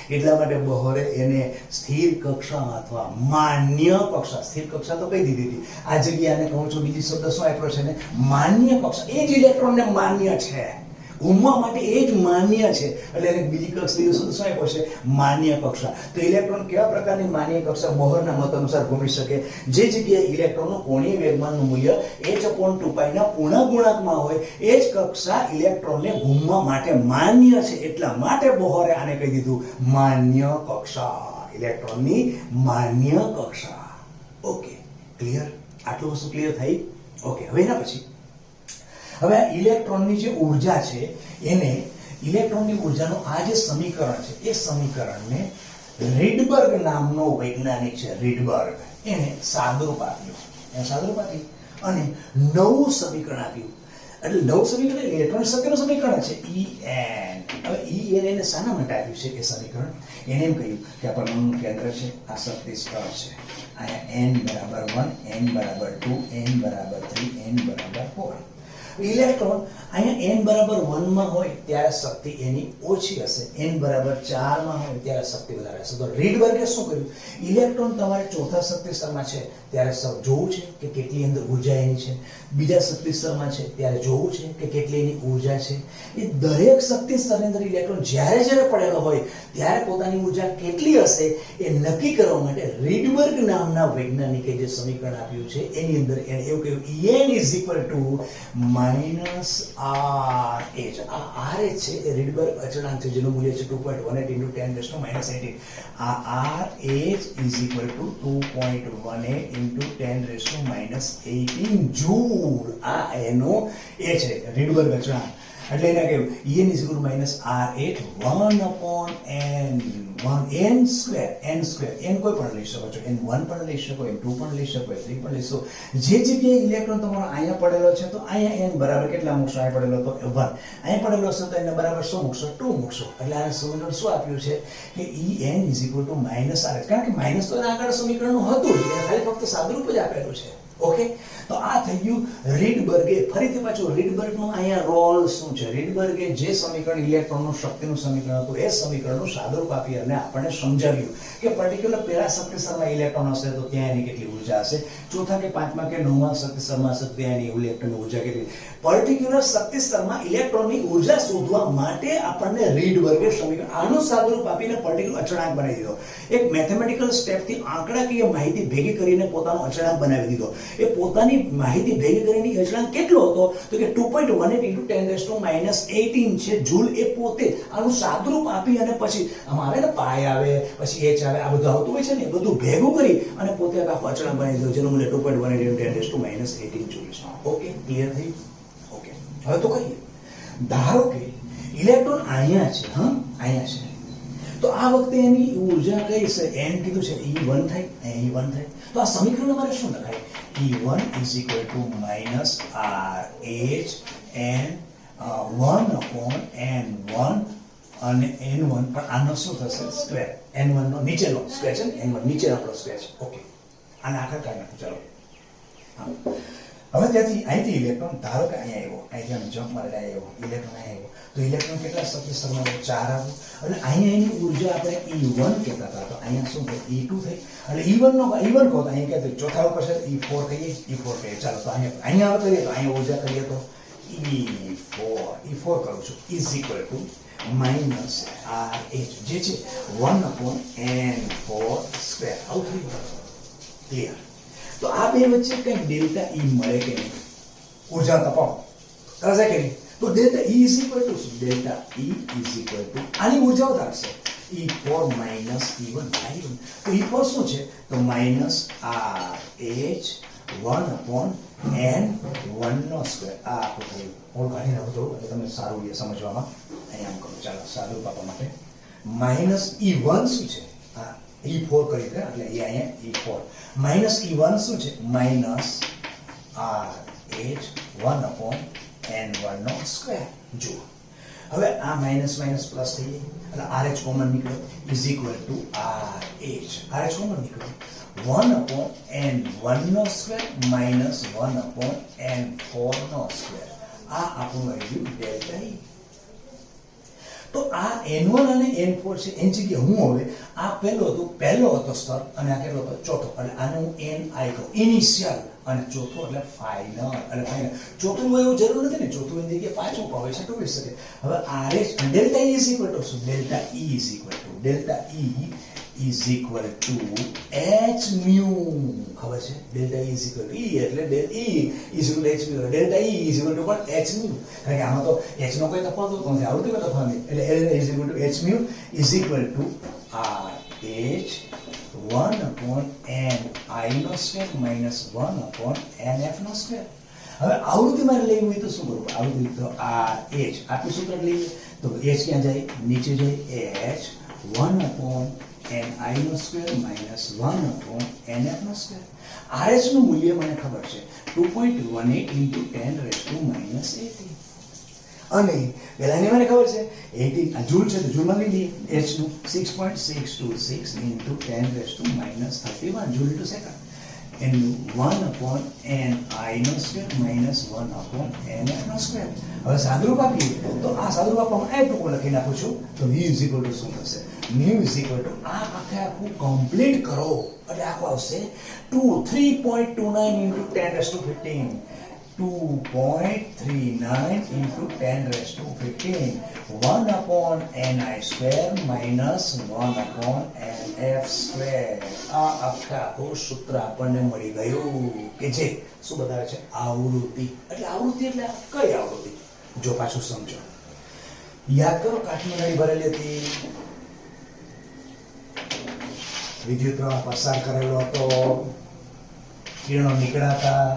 એટલા માટે બોહરે એને સ્થિર કક્ષા અથવા માન્ય કક્ષા, સ્થિર કક્ષા તો કહી દીધી હતી. આ જગ્યાને કહું છું બીજી શબ્દ શું આપ્યો છે ને? માન્ય કક્ષા. એ જ ઇલેક્ટ્રોનને માન્ય છે. ઘૂમવા માટે એ જ માન્ય છે. એટલે એને બીજી કક્ષા શું આપ્યો છે? માન્ય કક્ષા. તો ઇલેક્ટ્રોન કેવા પ્રકારની માન્ય કક્ષા બોહરના મત અનુસાર ઘૂમી શકે? જે જગ્યાએ ઇલેક્ટ્રોનનું કોણીય વેગમાનનું મૂલ્ય h/2π ના પૂર્ણાંક ગુણકમાં હોય એ જ કક્ષા ઇલેક્ટ્રોનને ઘૂમવા માટે માન્ય છે. એટલા માટે બોહરે આને કહી દીધું માન્ય કક્ષા. ઇલેક્ટ્રોનની માન્ય કક્ષા. Okay, clear? આટલું વસ્તુ ક્લિયર થઈ? ઓકે, હવે એના પછી હવે આ ઇલેક્ટ્રોનની જે ઉર્જા છે એને, ઇલેક્ટ્રોનની ઉર્જાનું આ જે સમીકરણ છે એ સમીકરણને રીડબર્ગ નામનો વૈજ્ઞાનિક છે, રીડબર્ગ, એને સાદુરૂપ આપ્યું. અને નવું સમીકરણ આપ્યું. એટલે નવું સમીકરણ ઇલેક્ટ્રોન શક્તિનું સમીકરણ છે En. હવે En એને શાના માટે આપ્યું છે એ સમીકરણ? એને એમ કહ્યું કે આ પરમાણુનું કેન્દ્ર છે, આ શક્તિ સ્તર છે. અહીંયા n = 1, n = 2, n = 3, n = 4. Electron અહીંયા n બરાબર 1 માં હોય ત્યારે શક્તિ એની ઓછી હશે, n બરાબર 4 માં હોય ત્યારે શક્તિ વધારે હશે. તો રીડબર્ગે શું કર્યું? ઇલેક્ટ્રોન તમારે ચોથા શક્તિ સ્તરમાં છે ત્યારે જોવું છે કે કેટલી અંદર ઉર્જા એની છે, બીજા શક્તિ સ્તરમાં છે ત્યારે જોવું છે કે કેટલી એની ઉર્જા છે. એ દરેક શક્તિ સ્તરની અંદર ઇલેક્ટ્રોન જ્યારે પડેલો હોય ત્યારે પોતાની ઉર્જા કેટલી હશે એ નક્કી કરવા માટે રીડબર્ગ નામના વૈજ્ઞાનિકે જે સમીકરણ આપ્યું છે એની અંદર એને એવું કહ્યું En is equal to minus RH. આ RH છે એ રીડબર્ગ અચળાંક છે જેનું મૂલ્ય છે 2.18 into 10 raised to minus 18. આ RH is equal to 2.18 into 10 raised to minus 18 joule. આ એનો એ છે રીડબર્ગ અચળાંક. એટલે એને કહ્યું En is equal to minus RH 1 upon n square. n કોઈ પણ લઈ શકો છો, n1 પણ લઈ શકો, n2 પણ લઈ શકો, n3 પણ લઈ શકો. જે જગ્યાએ ઇલેક્ટ્રોન તમારો અહીંયા પડેલો છે તો અહીંયા n બરાબર કેટલા મૂકશો? અહીંયા પડેલો તો 1, અહીંયા પડેલો હશે તો એને બરાબર શું મૂકશો? 2 મૂકશો. એટલે આને સમીકરણ શું આપ્યું છે કે En is equal to minus RH. કારણ કે માઇનસ તો એના આગળ સમીકરણનું હતું જ, એને ખાલી ફક્ત સાદુરૂપ જ આપેલું છે. ઓકે, તો આ થઈ ગયું રીડબર્ગે. ફરીથી પાછું રીડબર્ગનું અહીંયા રોલ શું છે? રીડબર્ગે જે સમીકરણ ઇલેક્ટ્રોનનું શક્તિનું સમીકરણ હતું એ સમીકરણનું સાદુરૂપ આપી અને આપણને સમજાવ્યું કે પર્ટિક્યુલર પહેલા શક્તિ સ્તરમાં ઇલેક્ટ્રોન હશે તો ત્યાં એની કેટલી ઉર્જા હશે, ચોથા કે પાંચમા કે નવમા શક્તિ સ્તરમાં હશે ત્યાં એની ઇલેક્ટ્રોનની ઉર્જા કેટલી. પર્ટિક્યુલર શક્તિ સ્તરમાં ઇલેક્ટ્રોનની ઉર્જા શોધવા માટે આપણને રીડબર્ગે સમીકરણ આનું સાદુરૂપ આપીને પર્ટિક્યુલર અચળાંક બનાવી દીધો. એક મેથેમેટિકલ સ્ટેપથી આંકડાકીય માહિતી ભેગી કરીને પોતાનો અચળાંક બનાવી દીધો. એ પોતાની માહિતી ભેગી કરીને અચળાંક કેટલો હતો તો કે 2.18 into 10 raised to minus 18 છે જૂલ. એ પોતે આનું સાદુરૂપ આપી અને પછી આમાં આવે ને પાઈ આવે, પછી h આવે, આ બધું આવતું હોય છે ને, એ બધું ભેગું કરી અને પોતે આખો અચળાંક બનાવી દીધો જેનું મૂલ્ય 2.18 into 10 raised to minus 18 joule છે. ઓકે, ક્લિયર થઈ? ઓકે, હવે તો કહીએ ધારો કે ઇલેક્ટ્રોન અહીંયા છે, અહીંયા છે, તો આ વખતે એની ઉર્જા કઈ છે? n કીધું છે, E1 થાય, E1 થાય. તો આ સમીકરણ અમારે શું લખાય? E1 is equal to minus RH n 1 upon n1 અને n1 પણ આનો શું થશે? સ્ક્વેર. n1 નો નીચેનો સ્ક્વેર છે ને, n1 નીચે આપણો સ્ક્વેર છે. ઓકે, આને આખા કાઢી નાખો. ચાલો, હવે ત્યાંથી અહીંથી ઇલેક્ટ્રોન ધારો કે અહીંયા આવ્યો, અહીંથી જમ્પ મારે આવ્યો, ઇલેક્ટ્રોન અહીંયા આવ્યો, તો ઇલેક્ટ્રોન કેટલા શક્તિ સ્તરમાં? 4 આવ્યો. અને અહીંયા એની ઉર્જા આપણે E1 કહેતા હતા, તો અહીંયા શું થાય? E2 થઈ. અને E1 કહો તો અહીંયા કહેતો ચોથા ઉપર છે E4 કહીએ. ચાલો, તો અહીંયા હવે કરીએ તો અહીંયા ઉર્જા કરીએ તો E4 કરું છું is equal to minus RH જે છે 1 upon n4 સ્ક્વેર. આવું થઈ ગયું. ક્લિયર? તો આ બે વચ્ચે કંઈક ડેલ્ટા E મળે કે નહીં? ઉર્જા તફાવત કરશે કે નહીં? તો delta E is equal to શું? Delta E is equal to આની ઉર્જા વધારશે E4 minus E1. તો E4 શું છે? તો minus RH 1 upon n1 નો સ્ક્વેર. આ આખું થયું. ઓળ કાઢી નાખો થોડું એટલે તમને સારું એ સમજવામાં. અહીંયા આમ કરો. ચાલો, સારું પાપા માટે માઇનસ E1 શું છે? હા, E4 કરી દે એટલે એ અહીંયા E4 માઇનસ E1 શું છે? માઇનસ RH 1 upon n1 નો સ્ક્વેર. જુઓ, હવે આ માઇનસ માઇનસ પ્લસ થઈ જાય એટલે RH કોમન નીકળ્યો is equal to RH common નીકળ્યો 1 upon n1 નો સ્ક્વેર માઇનસ 1 upon n4 નો સ્ક્વેર. આ આપણું આવી ગયું ડેલ્ટા E. તો આ n1 અને n4 છે એની જગ્યાએ હું હવે આ પહેલો હતો સ્તર અને આ કેટલો હતો? ચોથો. એટલે આને હું ni કહું, ઇનિશિયલ, અને ચોથો એટલે ફાઇનલ. ચોથું એવું જરૂર નથી ને, ચોથું એની જગ્યાએ પાંચમું પણ હોય છે, તો હોઈ શકે. હવે RH delta E is equal to શું? Delta E is equal to h mu. ખબર છે? Delta E is equal to E એટલે del E is equal to h mu. Delta E is equal to પણ h mu. કારણ કે આમાં તો h નો કોઈ તફાવત હોતો નથી, આવૃત્તિ કોઈ તફાવત નહીં. એટલે L is equal to h mu is equal to RH 1 upon n I નો સ્ક્વેર minus 1 upon nf નો સ્ક્વેર. હવે આવૃત્તિ મારે લેવી હોય તો શું કરવું? આવૃત્તિ તો RH આટલું સૂત્ર લઈએ તો h ક્યાં જાય? નીચે જાય. h 1 upon ni નો સ્ક્વેર minus 1 upon nf નો સ્ક્વેર. RH નું મૂલ્ય મને ખબર છે 2.18 into 10 raised to minus 18. અને પહેલાની મને ખબર છે 18 આ જૂલ છે તો જૂલમાં લઈ લઈએ. h નું 6.626 into 10 raised to minus 31 joule to second. એનું 1/ni square minus 1/nf square. હવે સાદુરૂપ આપીએ તો આ સાદુરૂપ આપવામાં આ ટૂંકો લખી નાખું છું તો v ઇઝ ઇક્વલ ટુ શું થશે? mu ઇઝ ઇક્વલ ટુ આ આખું કમ્પ્લીટ કરો એટલે આખું આવશે 3.29 into 10 raised to 15. 2.39 into 10 raised to 15. 1/ni square minus 1/nf square. આ આખું સૂત્ર આપણને મળી ગયું કે જે શું બતાવે છે? આવૃત્તિ. એટલે આવૃત્તિ એટલે કઈ આવૃત્તિ? જો પાછું સમજો. યાદ કરો કાચની નળી ભરેલી હતી, વિદ્યુત પ્રવાહ પસાર કરેલો હતો, કિરણો નીકળ્યા,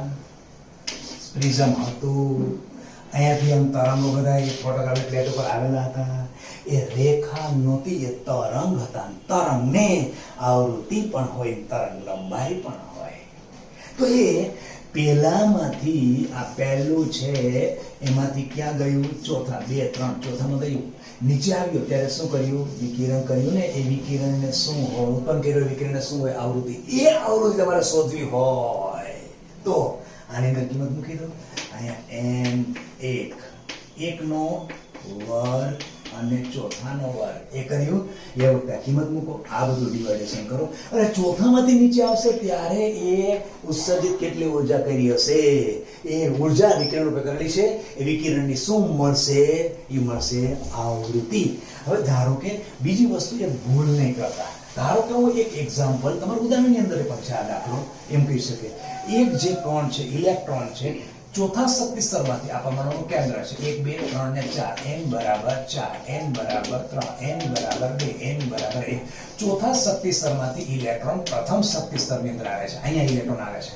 પ્રિઝમ હતું, અહીંયાથી આમ તરંગો બધા એ ફોટોગ્રાફિક પ્લેટ ઉપર આવેલા હતા. એ રેખા નહોતી, એ તરંગ હતા. તરંગને આવૃત્તિ પણ હોય, તરંગ લંબાઈ પણ હોય. તો એ પહેલામાંથી આ પહેલું છે એમાંથી ક્યાં ગયું? ચોથા, 2, 3, ચોથામાં ગયું. નીચે આવ્યું ત્યારે શું કર્યું? વિકિરણ કર્યું ને. એ વિકિરણને શું હોય? ઉત્પન્ન કર્યો વિકિરણને શું હોય? આવૃત્તિ. એ આવૃત્તિ તમારે શોધવી હોય તો આની અંદર કિંમત મૂકી દો. અહીંયા n1 નો વર્ગ અને ચોથાનો વર્ગ એ કર્યું. એ વખતે કિંમત મૂકો, આ બધું ડિવાઇડેશન કરો અને ચોથામાંથી નીચે આવશે ત્યારે એ ઉત્સર્જિત કેટલી ઉર્જા કરી હશે એ ઉર્જા વિકિરણ રૂપે કરેલી છે. એ વિકિરણની શું મળશે? એ મળશે આવૃત્તિ. હવે ધારો કે બીજી વસ્તુ એ ભૂલ નહીં કરતા. ધારો કે હું એક એક્ઝામ્પલ તમારા ઉદાહરણની અંદર પણ છે. આ દાખલો એમ કહી શકે એક જે કણ છે, ઇલેક્ટ્રોન છે, ચોથા શક્તિ સ્તરમાંથી આ પરમાણુનું કેન્દ્ર છે 1 2 3 ને 4 n બરાબર 4 n બરાબર 3 n બરાબર 2 n બરાબર 1 ચોથા શક્તિ સ્તરમાંથી ઇલેક્ટ્રોન પ્રથમ શક્તિ સ્તરની અંદર આવે છે. અહીંયા ઇલેક્ટ્રોન આવે છે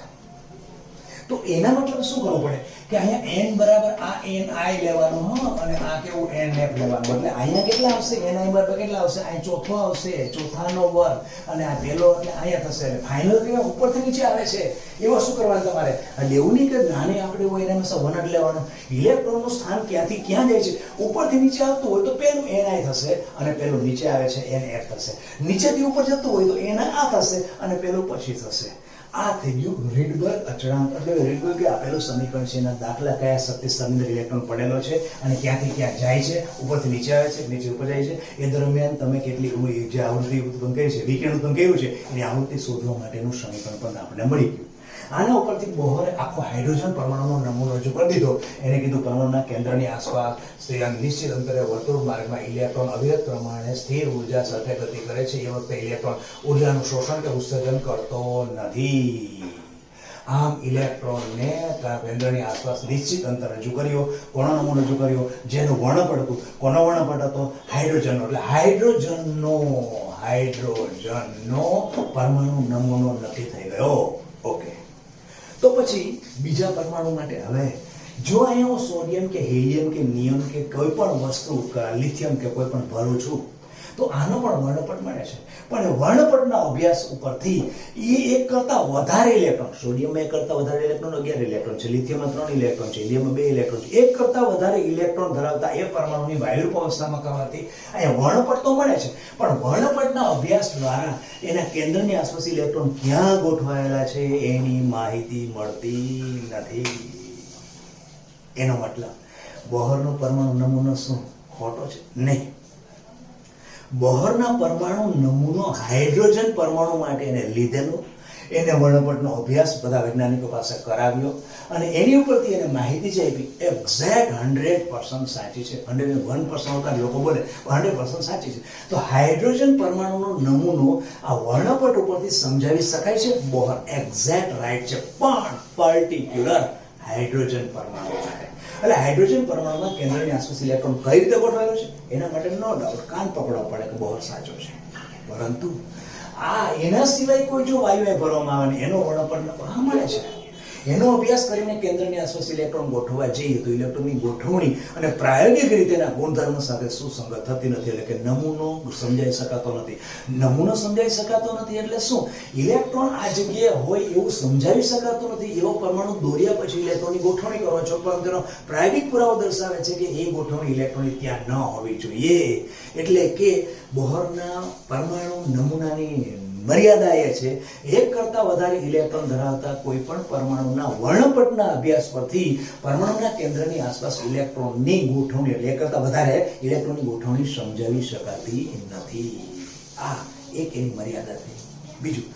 તો એના મતલબ શું કરવું પડે કે અહીંયા n બરાબર આ ni લેવાનું અને આ કેવું nf લેવાનું. એટલે અહીંયા કેટલા આવશે? ni બરાબર કેટલા આવશે? અહીં ચોથો આવશે, ચોથાનો વર્ગ અને આ પહેલો એટલે અહીંયા થશે. ફાઇનલ ક્રિયા ઉપરથી નીચે આવે છે. એવા શું કરવાનું તમારે? લેવું નહીં કે નાની આપણે હોય એને હંમેશા 1 જ લેવાનું. ઇલેક્ટ્રોનનું સ્થાન ક્યાંથી ક્યાં જાય છે? ઉપરથી નીચે આવતું હોય તો પહેલું ni થશે અને પહેલું નીચે આવે છે nf થશે. નીચેથી ઉપર જતું હોય તો ni આ થશે અને પહેલું પછી થશે. આ થઈ ગયું રીડબર્ગ અચળાંક. એટલે રીડબર્ગે આપેલું સમીકરણ છે. એના દાખલા કયા શક્તિ સ્તરની અંદર ઇલેક્ટ્રોન પડેલો છે અને ક્યાંથી ક્યાં જાય છે, ઉપરથી નીચે આવે છે, નીચે ઉપર જાય છે. એ દરમિયાન તમે કેટલી જે આવૃત્તિ ઉત્પન્ન કરી છે, વિકિરણ ઉત્પન્ન કર્યું છે, એની આવૃત્તિ શોધવા માટેનું સમીકરણ પણ આપણને મળી ગયું. આના ઉપરથી બોહરે આખો હાઇડ્રોજન પરમાણુનો નમૂનો રજૂ કરી દીધો. એને કીધું પરમાણુના કેન્દ્રની આસપાસ નિશ્ચિત અંતરે વર્તુળ માર્ગમાં ઇલેક્ટ્રોન અવિરત પ્રમાણે સ્થિર ઉર્જા સાથે ગતિ કરે છે. એ વખતે ઇલેક્ટ્રોન ઉર્જાનું શોષણ કે ઉત્સર્જન કરતો નથી. આમ ઇલેક્ટ્રોનને કેન્દ્રની આસપાસ નિશ્ચિત અંતર રજૂ કર્યો. કોનો નમૂનો રજૂ કર્યો? જેનું વર્ણપટ હતું. કોનો વર્ણપટ હતો? હાઇડ્રોજનનો. એટલે હાઇડ્રોજનનો પરમાણુ નમૂનો નક્કી થઈ ગયો. ઓકે, તો પછી બીજા પરમાણુ માટે હવે જો અહીંયા હું સોડિયમ કે હિલિયમ કે નિયમ કે કોઈ પણ વસ્તુ લિથિયમ કે કોઈ પણ ભરું છું તો આનો પણ વર્ણપટ મળે છે. પણ વર્ણપટના અભ્યાસ ઉપરથી એ એક કરતા વધારે ઇલેક્ટ્રોન, સોડિયમમાં એક કરતા વધારે ઇલેક્ટ્રોન 11 ઇલેક્ટ્રોન છે, લિથિયમમાં 3 ઇલેક્ટ્રોન છે, હિલિયમમાં 2 ઇલેક્ટ્રોન છે. એક કરતા વધારે ઇલેક્ટ્રોન ધરાવતા એ પરમાણુની વાયુરૂપ અવસ્થામાં કરવાથી અહીંયા વર્ણપટ તો મળે છે પણ વર્ણપટના અભ્યાસ દ્વારા એના કેન્દ્રની આસપાસ ઇલેક્ટ્રોન ક્યાં ગોઠવાયેલા છે એની માહિતી મળતી નથી. એનો મતલબ બોહરનો પરમાણુ નમૂનો શું ખોટો છે? નહીં. બોહરના પરમાણુ નમૂનો હાઇડ્રોજન પરમાણુ માટે એને લીધેલો, એને વર્ણપટનો અભ્યાસ બધા વૈજ્ઞાનિકો પાસે કરાવ્યો અને એની ઉપરથી એને માહિતી જે આપી એક્ઝેક્ટ 100% સાચી છે. 101% હોતા લોકો બોલે 100% સાચી છે. તો હાઇડ્રોજન પરમાણુનો નમૂનો આ વર્ણપટ ઉપરથી સમજાવી શકાય છે. બોહર એક્ઝેક્ટ રાઈટ છે પણ પર્ટિક્યુલર હાઇડ્રોજન પરમાણુ માટે. એટલે હાઇડ્રોજન પરમાણુમાં કેન્દ્રની આસપાસ ઇલેક્ટ્રોન કઈ રીતે ગોઠવાયેલો છે એના માટે નો ડાઉટ કાન પકડવા પડે કે બોહર સાચો છે. પરંતુ આ એના સિવાય કોઈ જો વાયુ ભરવામાં આવે ને એનો વર્ણપટ મળે છે. એનો અભ્યાસ કરીને કેન્દ્રની આસપાસ ઇલેક્ટ્રોન ગોઠવવા જઈએ તો ઇલેક્ટ્રોનની ગોઠવણી અને પ્રાયોગિક રીતેના ગુણધર્મ સાથે સુસંગત થતી નથી. એટલે કે નમૂનો સમજાઈ શકાતો નથી. નમૂનો સમજાઈ શકાતો નથી એટલે શું? ઇલેક્ટ્રોન આ જગ્યાએ હોય એવું સમજાવી શકાતું નથી. એવો પરમાણુ દોર્યા પછી ઇલેક્ટ્રોનની ગોઠવણી કરો છો પણ તેનો પ્રાયોગિક પુરાવો દર્શાવે છે કે એ ગોઠવણી ઇલેક્ટ્રોનની ત્યાં ન હોવી જોઈએ. એટલે કે બોહરના પરમાણુ નમૂનાની મર્યાદા એ છે એક કરતાં વધારે ઇલેક્ટ્રોન ધરાવતા કોઈ પણ પરમાણુના વર્ણપટના અભ્યાસ પરથી પરમાણુના કેન્દ્રની આસપાસ ઇલેક્ટ્રોનની ગોઠવણી એટલે એક કરતાં વધારે ઇલેક્ટ્રોનની ગોઠવણી સમજાવી શકાતી નથી. આ એક એની મર્યાદા થઈ. બીજું,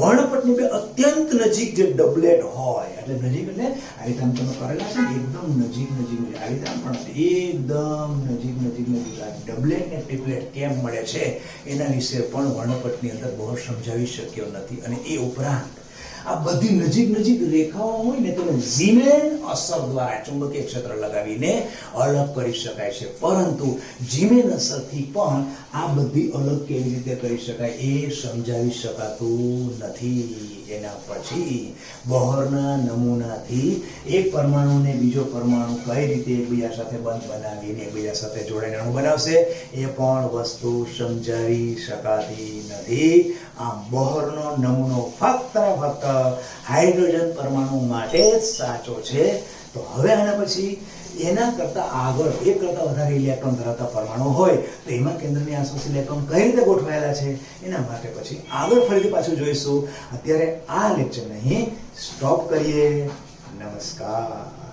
વર્ણપટની બે અત્યંત નજીક જે ડબલેટ હોય એટલે નજીક એટલે આવી રીતે આમ તમે કરેલા છે ને એકદમ નજીક આવી રીતે આમ પણ એકદમ નજીક આ ડબલેટ ને ટ્રિપલેટ કેમ મળે છે એના વિશે પણ વર્ણપટની અંદર બહુ સમજાવી શક્યો નથી. અને એ ઉપરાંત આ બધી નજીક રેખાઓ હોય ને તેને ઝીમેન અસર દ્વારા ચુંબકીય ક્ષેત્ર લગાવીને અલગ કરી શકાય છે. પરંતુ ઝીમેન અસરથી પણ આ બધી અલગ કેવી રીતે કરી શકાય એ સમજાવી શકાતું નથી. એના પછી બોહરના નમૂનાથી એક પરમાણુને બીજો પરમાણુ કઈ રીતે એકબીજા સાથે બંધ બનાવીને એકબીજા સાથે જોડાઈને અણુ બનાવશે એ પણ વસ્તુ સમજાવી શકાતી નથી. આમ બોહરનો નમૂનો ફક્ત ને ફક્ત હાઇડ્રોજન પરમાણુ માટે જ સાચો છે. તો હવે આના પછી એના કરતા આગળ એક કરતા વધારે ઇલેક્ટ્રોન ધરાવતા પરમાણુ હોય તો એમાં કેન્દ્રની આસપાસ ઇલેક્ટ્રોન કઈ રીતે ગોઠવાયેલા છે એના માટે પછી આગળ ફરીથી પાછું જોઈશું. અત્યારે આ લેક્ચરને અહીં સ્ટોપ કરીએ. નમસ્કાર.